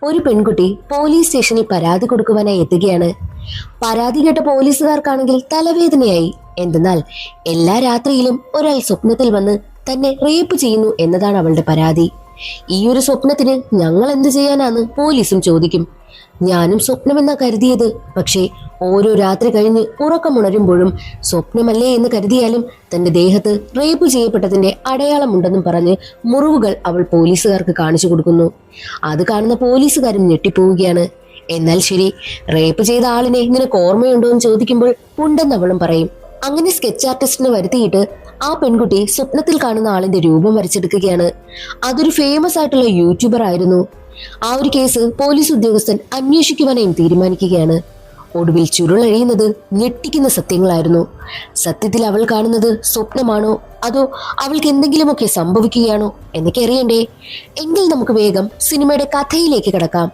ഒരു പെൺകുട്ടി പോലീസ് സ്റ്റേഷനിൽ പരാതി കൊടുക്കുവാനായി എത്തുകയാണ്. പരാതി കേട്ട പോലീസുകാർക്കാണെങ്കിൽ തലവേദനയായി. എന്തെന്നാൽ എല്ലാ രാത്രിയിലും ഒരാൾ സ്വപ്നത്തിൽ വന്ന് തന്നെ റേപ്പ് ചെയ്യുന്നു എന്നതാണ് അവളുടെ പരാതി. ഈ ഒരു സ്വപ്നത്തിന് ഞങ്ങൾ എന്ത് ചെയ്യാനാന്ന് പോലീസും ചോദിക്കും. ഞാനും സ്വപ്നമെന്നാ കരുതിയത്. പക്ഷേ ഓരോ രാത്രി കഴിഞ്ഞ് ഉറക്കമുണരുമ്പോഴും സ്വപ്നമല്ലേ എന്ന് കരുതിയാലും തന്റെ ദേഹത്ത് റേപ്പ് ചെയ്യപ്പെട്ടതിന്റെ അടയാളമുണ്ടെന്നും പറഞ്ഞ് മുറിവുകൾ അവൾ പോലീസുകാർക്ക് കാണിച്ചു കൊടുക്കുന്നു. അത് കാണുന്ന പോലീസുകാരും ഞെട്ടിപ്പോവുകയാണ്. എന്നാൽ ശരി, റേപ്പ് ചെയ്ത ആളിനെ നിനക്ക് ഓർമ്മയുണ്ടോ എന്ന് ചോദിക്കുമ്പോൾ ഉണ്ടെന്ന് അവളും പറയും. അങ്ങനെ സ്കെച്ച് ആർട്ടിസ്റ്റിനെ വരുത്തിയിട്ട് ആ പെൺകുട്ടി സ്വപ്നത്തിൽ കാണുന്ന ആളിന്റെ രൂപം വരച്ചെടുക്കുകയാണ്. അതൊരു ഫേമസ് ആയിട്ടുള്ള യൂട്യൂബർ ആയിരുന്നു. ആ ഒരു കേസ് പോലീസ് ഉദ്യോഗസ്ഥൻ അന്വേഷിക്കുവാനായും തീരുമാനിക്കുകയാണ്. ഒടുവിൽ ചുരുളഴിയുന്നത് ഞെട്ടിക്കുന്ന സത്യങ്ങളായിരുന്നു. സത്യത്തിൽ അവൾ കാണുന്നത് സ്വപ്നമാണോ അതോ അവൾക്ക് എന്തെങ്കിലുമൊക്കെ സംഭവിക്കുകയാണോ എന്നൊക്കെ അറിയണ്ടേ? എങ്കിൽ നമുക്ക് വേഗം സിനിമയുടെ കഥയിലേക്ക് കടക്കാം.